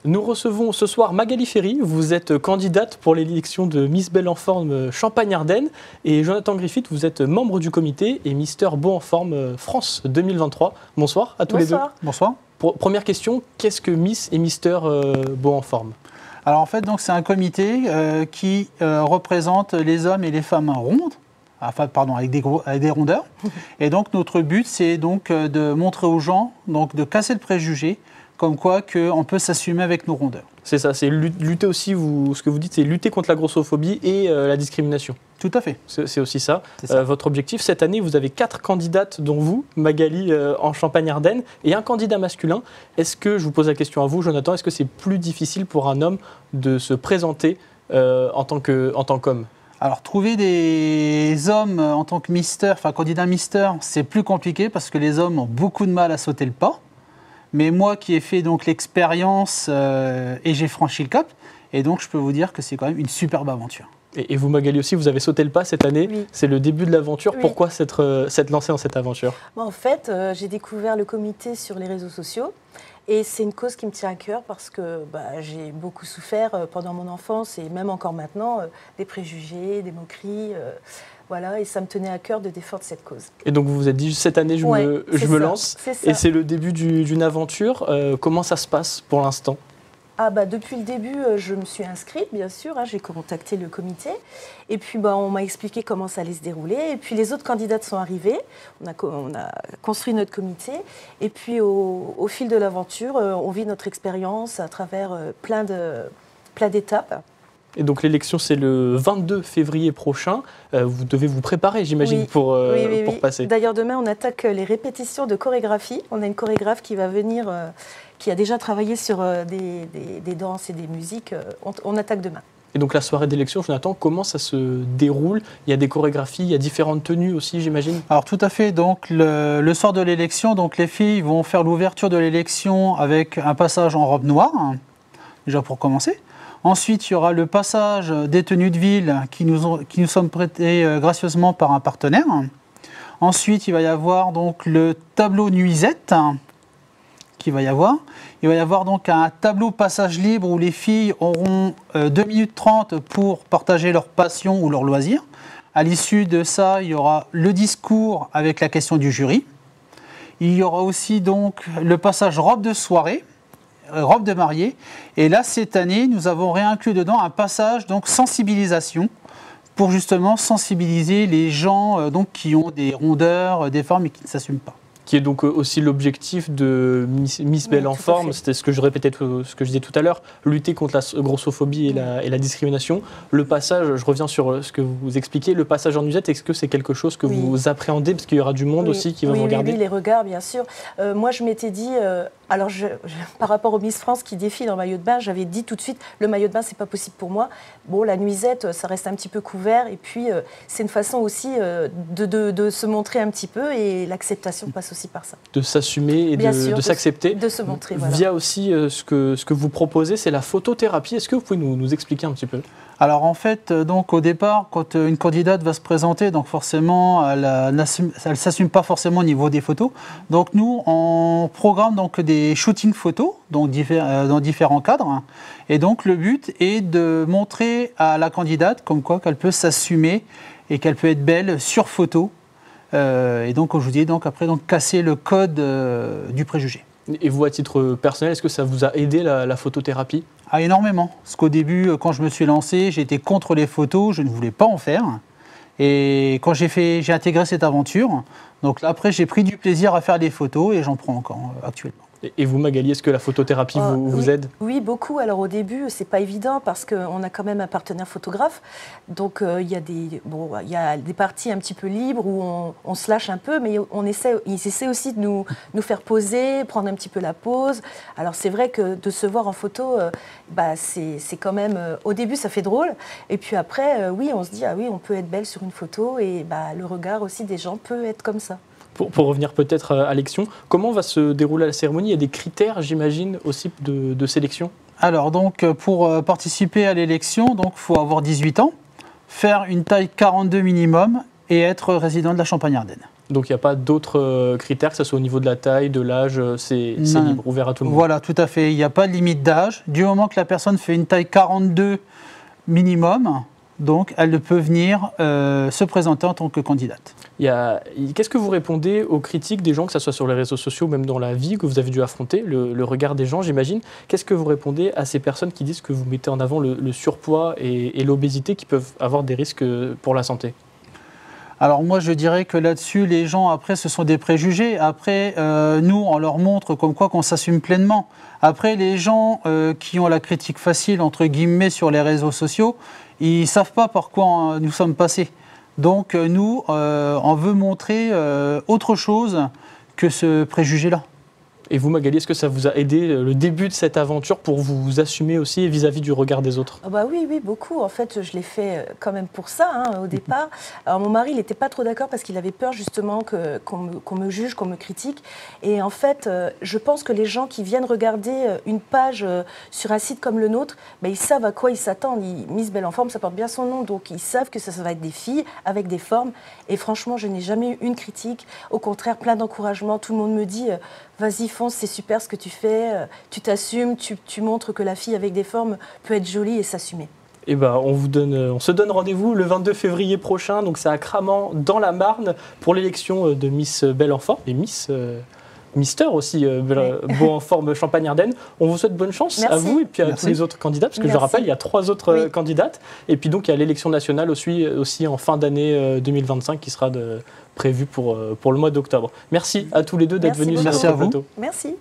Nous recevons ce soir Magali Ferry. Vous êtes candidate pour l'élection de Miss Belle en Forme Champagne-Ardenne. Et Jonathan Griffith, vous êtes membre du comité et Mister Beau en Forme France 2023. Bonsoir à tous les deux. Bonsoir. Première question, qu'est-ce que Miss et Mister Beau en Forme? Alors en fait, c'est un comité qui représente les hommes et les femmes rondes. Enfin, pardon, avec des rondeurs. Et donc notre but, c'est donc de montrer aux gens, donc de casser le préjugé, comme quoi qu'on peut s'assumer avec nos rondeurs. C'est ça, c'est lutter aussi, ce que vous dites, c'est lutter contre la grossophobie et la discrimination. Tout à fait. C'est aussi ça. Votre objectif, cette année, vous avez 4 candidates, dont vous, Magali, en Champagne-Ardenne, et un candidat masculin. Est-ce que, je vous pose la question à vous, Jonathan, est-ce que c'est plus difficile pour un homme de se présenter en tant qu'homme? Alors, trouver des hommes en tant que mister, enfin candidat mister, c'est plus compliqué parce que les hommes ont beaucoup de mal à sauter le pas. Mais moi qui ai fait donc l'expérience et j'ai franchi le cap, et donc je peux vous dire que c'est quand même une superbe aventure. Et vous, Magali aussi, vous avez sauté le pas cette année. Oui. C'est le début de l'aventure. Oui. Pourquoi s'être lancée dans cette aventure? En fait, j'ai découvert le comité sur les réseaux sociaux. Et c'est une cause qui me tient à cœur parce que j'ai beaucoup souffert pendant mon enfance et même encore maintenant, des préjugés, des moqueries. Voilà, et ça me tenait à cœur de défendre cette cause. Et donc vous vous êtes dit, cette année, je me lance. Et c'est le début d'une aventure. Comment ça se passe pour l'instant? Depuis le début, je me suis inscrite, bien sûr. J'ai contacté le comité. Et puis, on m'a expliqué comment ça allait se dérouler. Et puis, les autres candidates sont arrivées. On a construit notre comité. Et puis, au fil de l'aventure, on vit notre expérience à travers plein d'étapes. Et donc l'élection, c'est le 22 février prochain. Vous devez vous préparer, j'imagine, pour passer. D'ailleurs, demain, on attaque les répétitions de chorégraphie. On a une chorégraphe qui va venir, qui a déjà travaillé sur des danses et des musiques. On attaque demain. Et donc la soirée d'élection, Jonathan, comment ça se déroule? Il y a des chorégraphies, il y a différentes tenues aussi, j'imagine? Alors tout à fait. Donc le soir de l'élection, donc les filles vont faire l'ouverture de l'élection avec un passage en robe noire, déjà pour commencer. Ensuite, il y aura le passage des tenues de ville qui nous sommes prêtés gracieusement par un partenaire. Ensuite, il va y avoir donc le tableau nuisette qu'il va y avoir. Il va y avoir donc un tableau passage libre où les filles auront 2 minutes 30 pour partager leur passion ou leur loisir. À l'issue de ça, il y aura le discours avec la question du jury. Il y aura aussi donc le passage robe de soirée, robe de mariée. Et là, cette année, nous avons réinclus dedans un passage donc sensibilisation pour justement sensibiliser les gens donc, qui ont des rondeurs, des formes et qui ne s'assument pas. Qui est donc aussi l'objectif de Miss Belle en Forme, c'était ce que je répétais, ce que je disais tout à l'heure, lutter contre la grossophobie et la discrimination. Le passage, je reviens sur ce que vous expliquez, le passage en nuisette, est-ce que c'est quelque chose que vous appréhendez, parce qu'il y aura du monde aussi qui va vous regarder? Oui, les regards, bien sûr. Moi, je m'étais dit, par rapport au Miss France qui défile en maillot de bain, j'avais dit tout de suite, le maillot de bain, c'est pas possible pour moi. Bon, la nuisette, ça reste un petit peu couvert, et puis c'est une façon aussi de se montrer un petit peu, et l'acceptation passe aussi par ça. De s'assumer et de s'accepter. De se montrer, voilà. Via aussi ce que vous proposez, c'est la photothérapie. Est-ce que vous pouvez nous expliquer un petit peu? Alors en fait, donc au départ, quand une candidate va se présenter, donc forcément, elle ne s'assume pas forcément au niveau des photos. Donc nous, on programme donc des shootings photos donc dans différents cadres. Et donc le but est de montrer à la candidate comme quoi qu'elle peut s'assumer et qu'elle peut être belle sur photo. Et donc, comme je vous dis, donc après casser le code du préjugé. Et vous, à titre personnel, est-ce que ça vous a aidé la photothérapie? Énormément. Parce qu'au début, quand je me suis lancé, j'étais contre les photos, je ne voulais pas en faire. Et quand j'ai intégré cette aventure, donc là, après, j'ai pris du plaisir à faire des photos et j'en prends encore actuellement. Et vous, Magali, est-ce que la photothérapie vous aide? Oui, beaucoup. Alors au début, c'est pas évident parce qu'on a quand même un partenaire photographe. Donc il y a des parties un petit peu libres où on se lâche un peu, mais ils essaient aussi de nous faire poser, prendre un petit peu la pause. Alors c'est vrai que de se voir en photo, c'est quand même... au début, ça fait drôle. Et puis après, on se dit, on peut être belle sur une photo et le regard aussi des gens peut être comme ça. Pour revenir peut-être à l'élection, comment va se dérouler la cérémonie? Il y a des critères, j'imagine, aussi de sélection? Alors, donc, pour participer à l'élection, il faut avoir 18 ans, faire une taille 42 minimum et être résident de la Champagne-Ardenne. Donc il n'y a pas d'autres critères, que ce soit au niveau de la taille, de l'âge, c'est Non. libre, ouvert à tout le monde. Voilà, tout à fait. Il n'y a pas de limite d'âge. Du moment que la personne fait une taille 42 minimum, donc elle peut venir se présenter en tant que candidate. Qu'est-ce que vous répondez aux critiques des gens, que ce soit sur les réseaux sociaux ou même dans la vie, que vous avez dû affronter, le regard des gens, j'imagine. Qu'est-ce que vous répondez à ces personnes qui disent que vous mettez en avant le surpoids et l'obésité qui peuvent avoir des risques pour la santé? Alors moi, je dirais que là-dessus, les gens, après, ce sont des préjugés. Après, nous, on leur montre comme quoi qu'on s'assume pleinement. Après, les gens qui ont la critique facile, entre guillemets, sur les réseaux sociaux, ils ne savent pas par quoi nous sommes passés. Donc nous, on veut montrer autre chose que ce préjugé-là. Et vous, Magali, est-ce que ça vous a aidé le début de cette aventure pour vous assumer aussi vis-à-vis du regard des autres? Ah bah oui, beaucoup. En fait, je l'ai fait quand même pour ça, au départ. Alors mon mari, il n'était pas trop d'accord parce qu'il avait peur justement qu'on me juge, qu'on me critique. Et en fait, je pense que les gens qui viennent regarder une page sur un site comme le nôtre, ils savent à quoi ils s'attendent. Miss Belle en Forme, ça porte bien son nom, donc ils savent que ça va être des filles avec des formes. Et franchement, je n'ai jamais eu une critique. Au contraire, plein d'encouragements. Tout le monde me dit vas-y, fonce, c'est super ce que tu fais, tu t'assumes, tu montres que la fille avec des formes peut être jolie et s'assumer. Eh ben, on se donne rendez-vous le 22 février prochain, donc c'est à Cramant, dans la Marne, pour l'élection de Miss Belle en Forme et Mister aussi, beau en forme Champagne-Ardenne. On vous souhaite bonne chance. Merci. À vous et puis à Merci. tous les autres candidats, parce que je le rappelle, il y a 3 autres candidates. Et puis donc il y a l'élection nationale aussi en fin d'année 2025 qui sera prévue pour le mois d'octobre. Merci à tous les deux d'être Merci venus beaucoup. sur Merci à notre vous. plateau. Merci.